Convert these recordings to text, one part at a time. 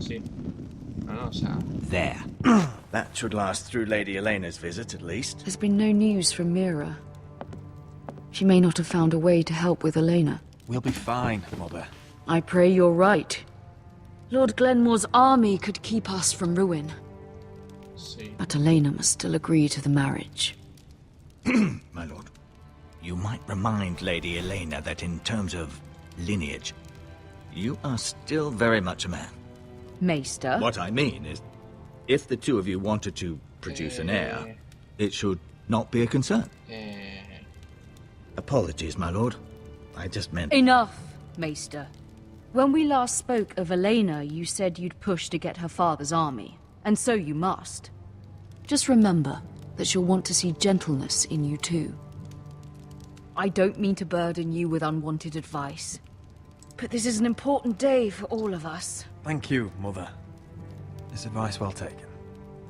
así. No, no, o sea... There. That should last through Lady Elena's visit, at least. There's been no news from Mira. She may not have found a way to help with Elena. We'll be fine, Mother. I pray you're right. Lord Glenmore's army could keep us from ruin. Sí. But Elena must still agree to the marriage. My lord. You might remind Lady Elena that in terms of lineage, you are still very much a man. Maester? What I mean is, if the two of you wanted to produce an heir, it should not be a concern. Apologies, my lord. I just meant... Enough, Maester. When we last spoke of Elena, you said you'd push to get her father's army. And so you must. Just remember that she'll want to see gentleness in you too. I don't mean to burden you with unwanted advice, but this is an important day for all of us. Thank you, Mother. This advice well taken.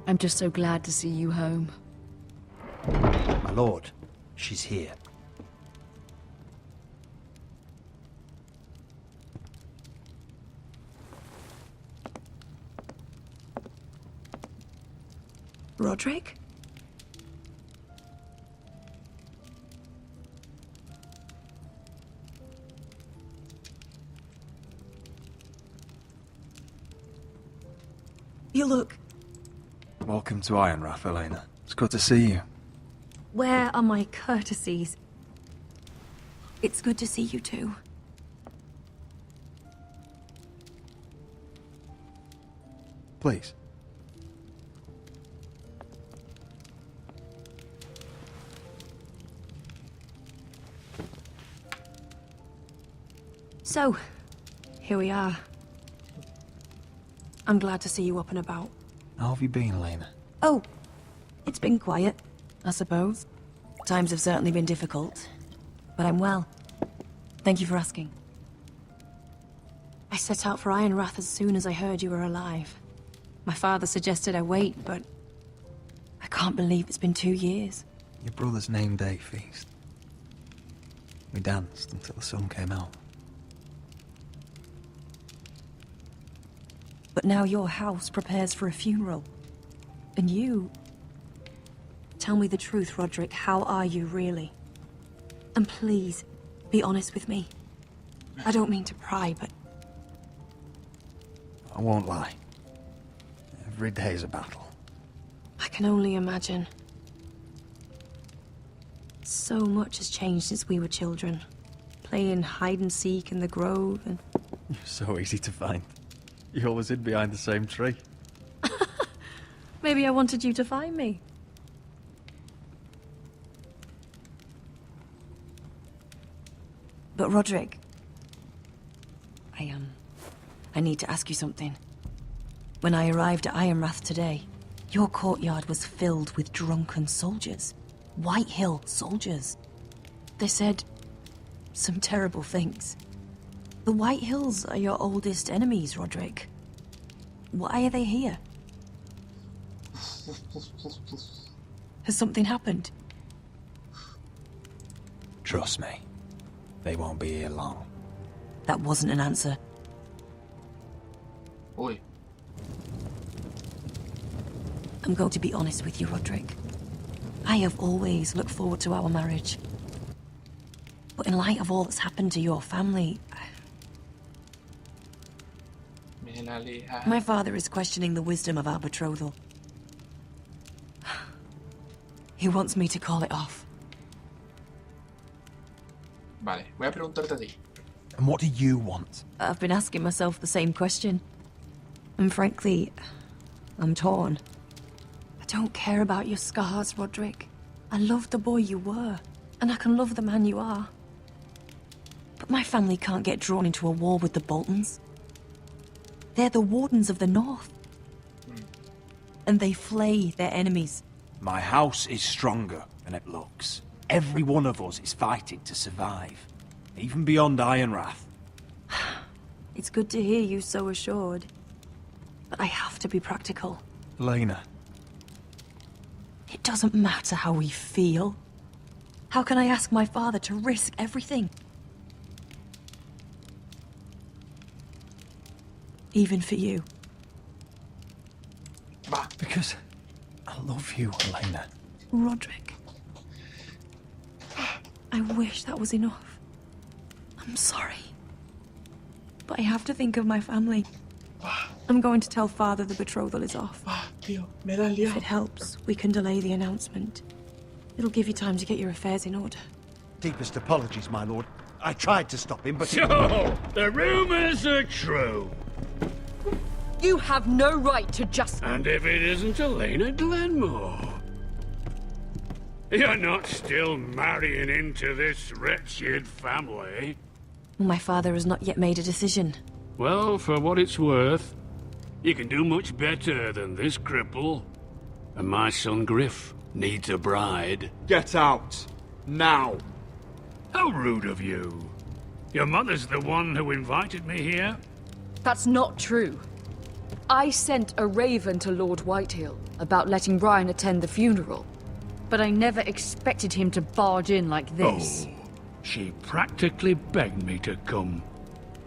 I'm just so glad to see you home. My lord, she's here. Rodrik? You look... Welcome to Ironrath, Elena. It's good to see you. Where are my courtesies? It's good to see you too. Please. So, here we are. I'm glad to see you up and about. How have you been, Elena? Oh, it's been quiet, I suppose. Times have certainly been difficult, but I'm well. Thank you for asking. I set out for Ironrath as soon as I heard you were alive. My father suggested I wait, but I can't believe it's been 2 years. Your brother's name day feast. We danced until the sun came out. But now your house prepares for a funeral. And you... Tell me the truth, Rodrik. How are you, really? And please, be honest with me. I don't mean to pry, but... I won't lie. Every day's a battle. I can only imagine. So much has changed since we were children. Playing hide and seek in the grove and... You're so easy to find. You always hid behind the same tree. Maybe I wanted you to find me. But Rodrik... I need to ask you something. When I arrived at Ironrath today, your courtyard was filled with drunken soldiers. White Hill soldiers. They said some terrible things. The White Hills are your oldest enemies, Rodrik. Why are they here? Has something happened? Trust me. They won't be here long. That wasn't an answer. Uy. I'm going to be honest with you, Rodrik. I have always looked forward to our marriage. But in light of all that's happened to your family... My father is questioning the wisdom of our betrothal. He wants me to call it off. Vale, voy a preguntarte a ti. And what do you want? I've been asking myself the same question. And frankly, I'm torn. I don't care about your scars, Rodrik. I love the boy you were, and I can love the man you are. But my family can't get drawn into a war with the Boltons. They're the Wardens of the North. And they flay their enemies. My house is stronger than it looks. Every one of us is fighting to survive. Even beyond Ironrath. It's good to hear you so assured. But I have to be practical. Elena. It doesn't matter how we feel. How can I ask my father to risk everything? Even for you. Va. Because I love you, Elena. Rodrik. I wish that was enough. I'm sorry. But I have to think of my family. I'm going to tell Father the betrothal is off. Va, tío, me da el If liado. it helps, we can delay the announcement. It'll give you time to get your affairs in order. Deepest apologies, my lord. I tried to stop him, but... So, the rumors are true. You have no right to just... And if it isn't Elena Glenmore? You're not still marrying into this wretched family? My father has not yet made a decision. Well, for what it's worth, you can do much better than this cripple. And my son Griff needs a bride. Get out. Now. How rude of you. Your mother's the one who invited me here? That's not true. I sent a raven to Lord Whitehill about letting Ryan attend the funeral. But I never expected him to barge in like this. Oh, she practically begged me to come.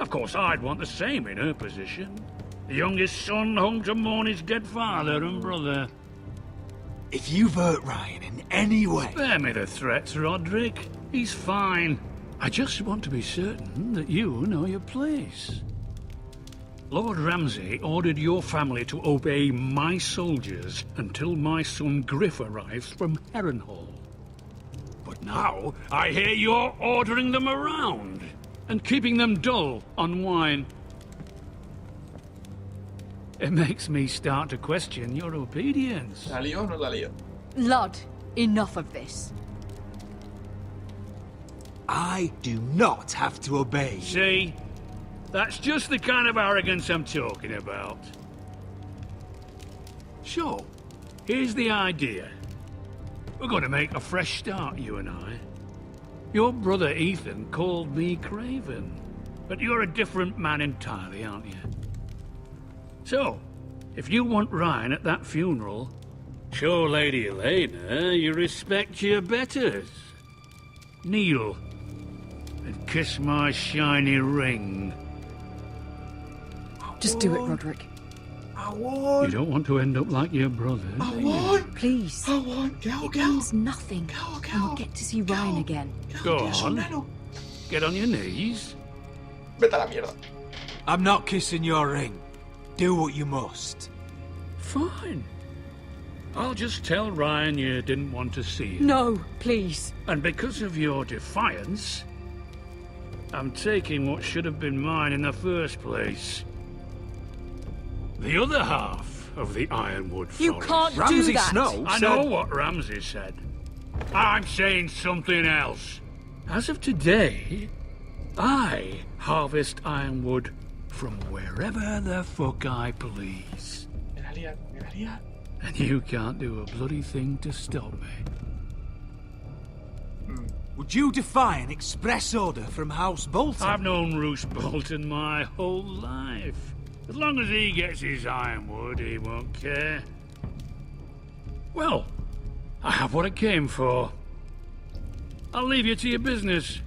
Of course, I'd want the same in her position. The youngest son home to mourn his dead father and brother. If you've hurt Ryan in any way... Spare me the threats, Rodrik. He's fine. I just want to be certain that you know your place. Lord Ramsay ordered your family to obey my soldiers until my son Griff arrives from Harrenhal. But now, I hear you're ordering them around and keeping them dull on wine. It makes me start to question your obedience. ¿La lío o no la lío? Lud, enough of this. I do not have to obey. See? That's just the kind of arrogance I'm talking about. So, here's the idea. We're going to make a fresh start, you and I. Your brother Ethan called me Craven, but you're a different man entirely, aren't you? So, if you want Ryan at that funeral, show Lady Elena you respect your betters. Kneel and kiss my shiny ring. Just do it, Rodrik. I want. You don't want to end up like your brother, I do you? want. Please. I want. ¿Qué hago? It ¿Qué hago? means nothing. And we'll get to see Ryan again. Go Tío, es un on. neno. Get on your knees. Vete a la mierda. I'm not kissing your ring. Do what you must. Fine. I'll just tell Ryan you didn't want to see him. No, please. And because of your defiance, I'm taking what should have been mine in the first place. The other half of the Ironwood Forest. You can't do Ramsay that. Snow I said... know what Ramsay said. I'm saying something else. As of today, I harvest ironwood from wherever the fuck I please. Me la lían, me la lían. And you can't do a bloody thing to stop me. Would you defy an express order from House Bolton? I've known Roose Bolton my whole life. As long as he gets his ironwood, he won't care. Well, I have what I came for. I'll leave you to your business.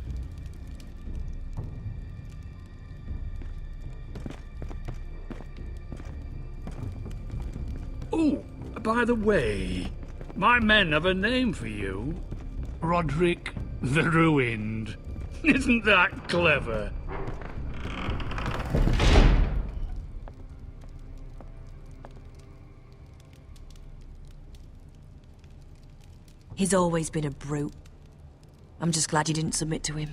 Oh, by the way, my men have a name for you. Rodrik the Ruined. Isn't that clever? He's always been a brute. I'm just glad you didn't submit to him.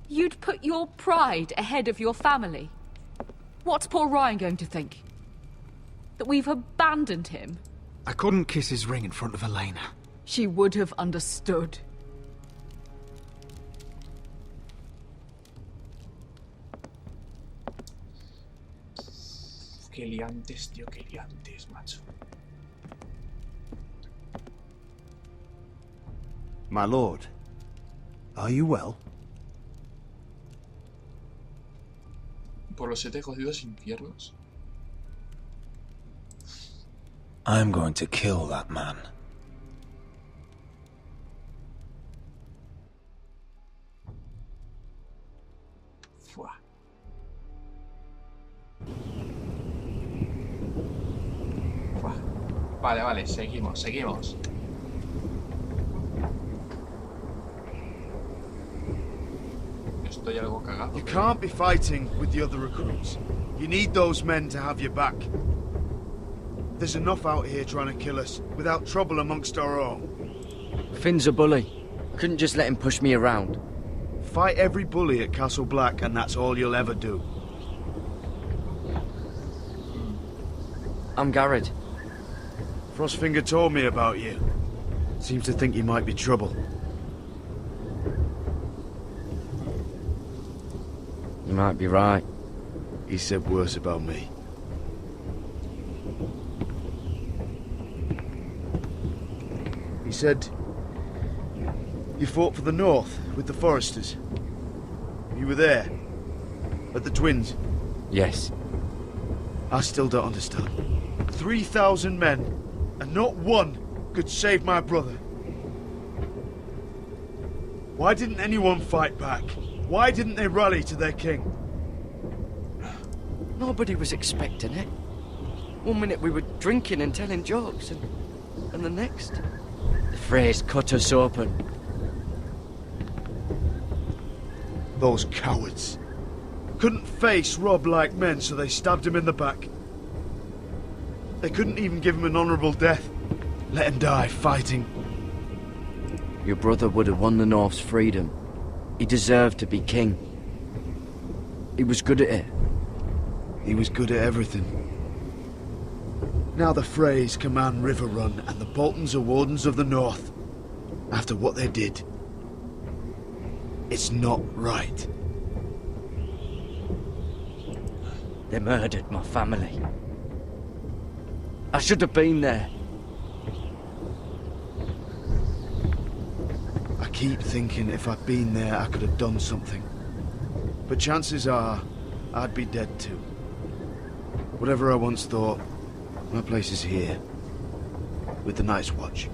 You'd put your pride ahead of your family. What's poor Ryan going to think? That we've abandoned him? I couldn't kiss his ring in front of Elena. She would have understood. Qué liantes, tío, qué liantes, macho. My lord, are you well? Por los 7 jodidos infiernos. I'm going to kill that man. Fua. Vale, vale, seguimos, seguimos. Estoy algo cagado. You can't be fighting with the other recruits. You need those men to have your back. There's enough out here trying to kill us, without trouble amongst our own. Finn's a bully. Couldn't just let him push me around. Fight every bully at Castle Black, and that's all you'll ever do. I'm Garrett. Frostfinger told me about you. Seems to think you might be trouble. You might be right. He said worse about me. He said you fought for the North with the Foresters. You were there, at the Twins. Yes. I still don't understand. 3,000 men, and not one could save my brother. Why didn't anyone fight back? Why didn't they rally to their king? Nobody was expecting it. One minute we were drinking and telling jokes, and the next, the phrase cut us open. Those cowards. Couldn't face Rob like men, so they stabbed him in the back. They couldn't even give him an honourable death. Let him die fighting. Your brother would have won the North's freedom. He deserved to be king. He was good at it. He was good at everything. Now the Freys command River Run, and the Boltons are Wardens of the North. After what they did. It's not right. They murdered my family. I should have been there. I keep thinking if I'd been there, I could have done something. But chances are, I'd be dead too. Whatever I once thought, my place is here. With the Night's Watch.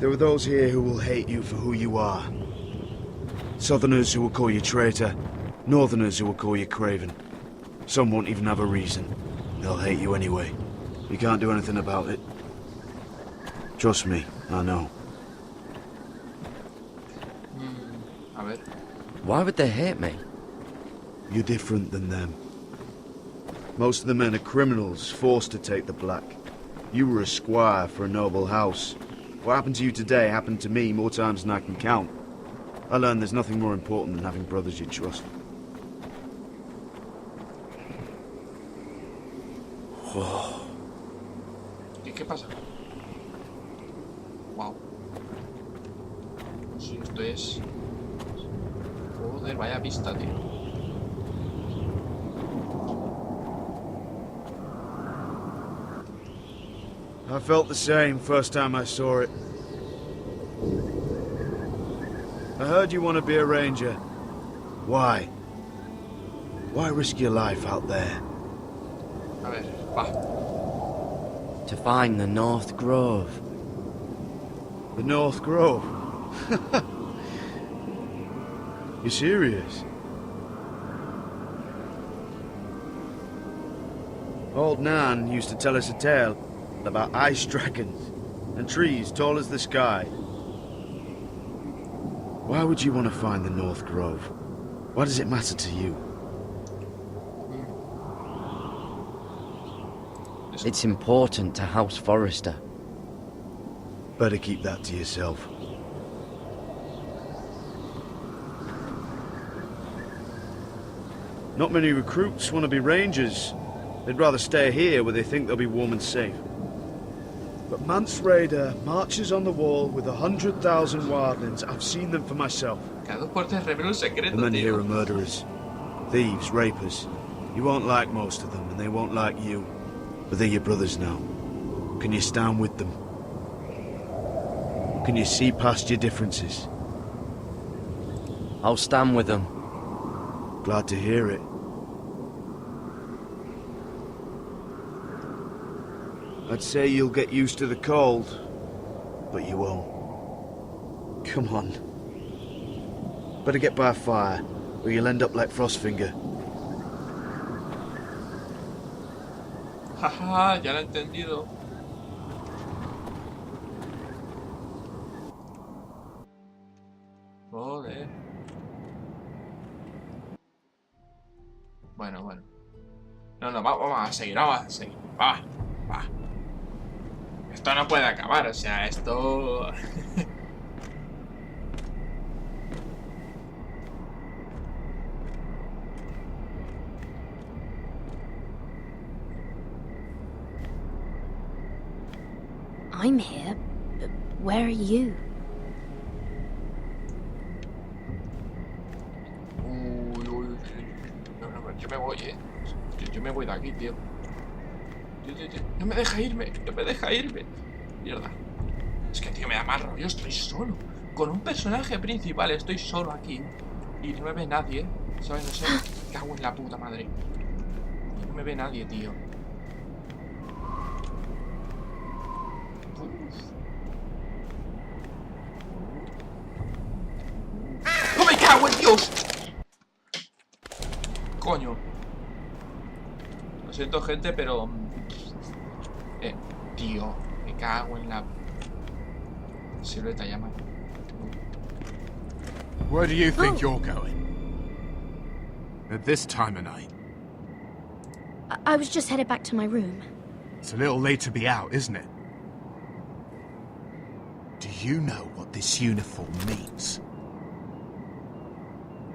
There are those here who will hate you for who you are. Southerners who will call you traitor. Northerners who will call you craven. Some won't even have a reason. They'll hate you anyway. You can't do anything about it. Trust me, I know. A ver. Why would they hate me? You're different than them. Most of the men are criminals, forced to take the black. You were a squire for a noble house. What happened to you today happened to me more times than I can count. I learned there's nothing more important than having brothers you trust. ¿Qué pasa? Wow. Sí, esto es... Joder, vaya pista, tío. I felt the same first time I saw it. I heard you want to be a ranger. Why? Why risk your life out there? A ver, va. To find the North Grove. The North Grove? You serious? Old Nan used to tell us a tale about ice dragons and trees tall as the sky. Why would you want to find the North Grove? Why does it matter to you? It's important to House Forrester. Better keep that to yourself. Not many recruits want to be rangers. They'd rather stay here where they think they'll be warm and safe. But Mance Raider marches on the wall with 100,000 wildlings. I've seen them for myself. The men here are murderers. Thieves, rapers. You won't like most of them, and they won't like you. But they're your brothers now. Can you stand with them? Can you see past your differences? I'll stand with them. Glad to hear it. I'd say you'll get used to the cold, but you won't. Come on. Better get by a fire, or you'll end up like Frostfinger. Jaja, ya lo he entendido. Joder. Bueno. No, vamos a seguir, Va. Esto no puede acabar, o sea, esto... I'm here, but where are you? Uy. No, yo me voy, Yo me voy de aquí, tío. No me deja irme. Mierda. Es que, tío, me da mal rollo. Estoy solo. Con un personaje principal estoy solo aquí. Y no me ve nadie, ¿sabes? No sé. Me cago en la puta madre. No me ve nadie, tío. ¡No me cago en Dios! Coño. Lo siento, gente, pero... tío, me cago en la... silueta llama. Where do you think you're going? At this time of night? I was just headed back to my room. It's a little late to be out, isn't it? Do you know what this uniform means?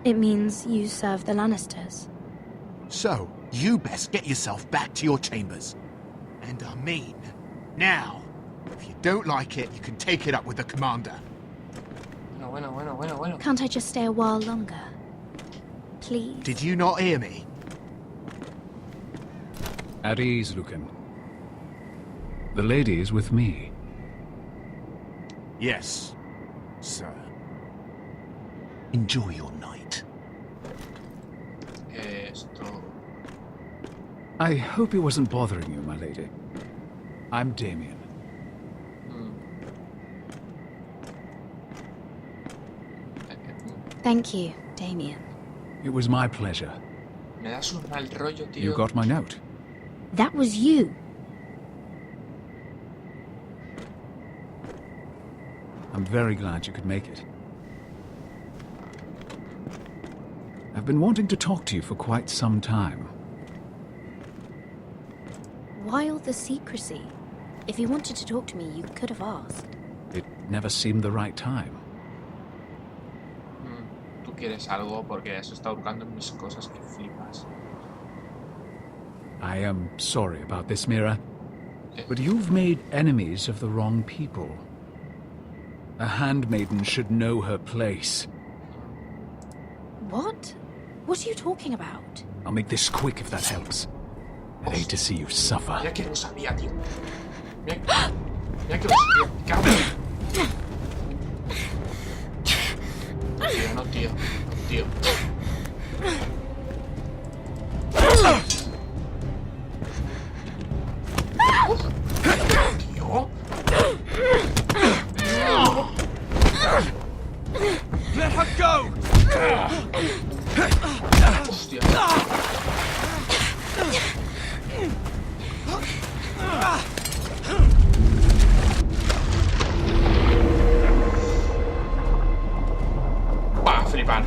It means you serve the Lannisters. So, you best get yourself back to your chambers. And I mean, now. If you don't like it, you can take it up with the commander. Bueno. Can't I just stay a while longer? Please? Did you not hear me? At ease, Lucan. The lady is with me. Yes, sir. Enjoy your night. Esto... I hope it wasn't bothering you, my lady. I'm Damien. Thank you, Damien. It was my pleasure. Me das un mal rollo, tío. You got my note. That was you. I'm very glad you could make it. I've been wanting to talk to you for quite some time. Why all the secrecy? If you wanted to talk to me, you could have asked. It never seemed the right time. Tú quieres algo porque eso está buscando en mis cosas que flipas. I am sorry about this, Mira. But you've made enemies of the wrong people. A handmaiden should know her place. What? What are you talking about? I'll make this quick if that helps. I hate to see you suffer. Mira que lo sabía, tío. Mira que lo sabía. Cabrón. No, tío. Tío. Let her go! Hostia. Va a flipar.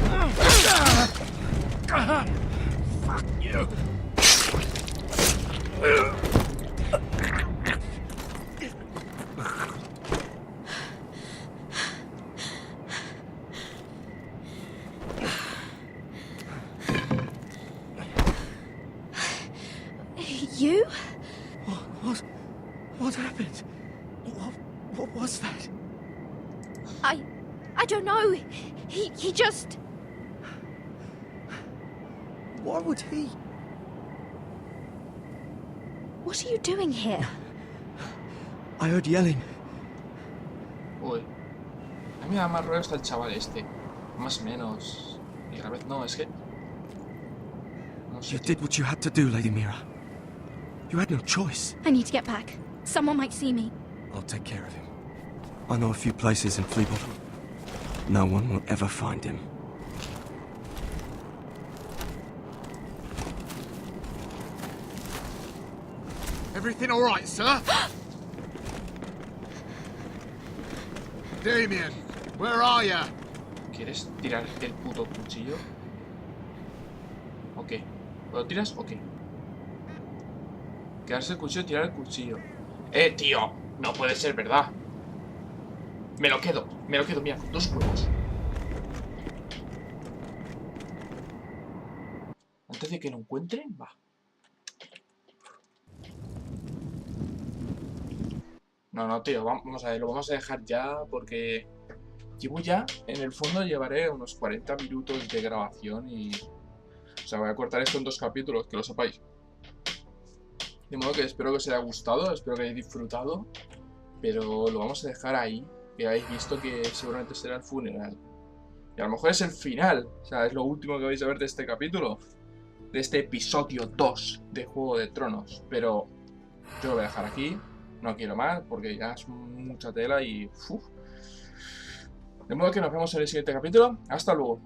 Fuck you. You? What happened? What was that? I don't know. He just... Why would he? What are you doing here? I heard yelling. Uy. A mí me da más rollo hasta el chaval este. Más o menos. Y a la vez no, es que... You did what you had to do, Lady Mira. You had no choice. I need to get back. Someone might see me. I'll take care of him. I know a few places in Fleabottom. No one will ever find him. Everything all right, sir? Damien, where are you? ¿Quieres tirar el puto cuchillo? Ok. ¿Lo tiras? Ok. Quedarse el cuchillo, tirar el cuchillo. Tío. No puede ser, ¿verdad? Me lo quedo, mira, 2 huevos. Antes de que lo encuentren, va. No, tío, vamos a ver, lo vamos a dejar ya porque llevo ya, en el fondo llevaré unos 40 minutos de grabación y... O sea, voy a cortar esto en 2 capítulos, que lo sepáis. De modo que espero que os haya gustado, espero que hayáis disfrutado, pero lo vamos a dejar ahí, que habéis visto que seguramente será el funeral. Y a lo mejor es el final, o sea, es lo último que vais a ver de este capítulo, de este episodio 2 de Juego de Tronos, pero yo lo voy a dejar aquí. No quiero más porque ya es mucha tela y... De modo que nos vemos en el siguiente capítulo. Hasta luego.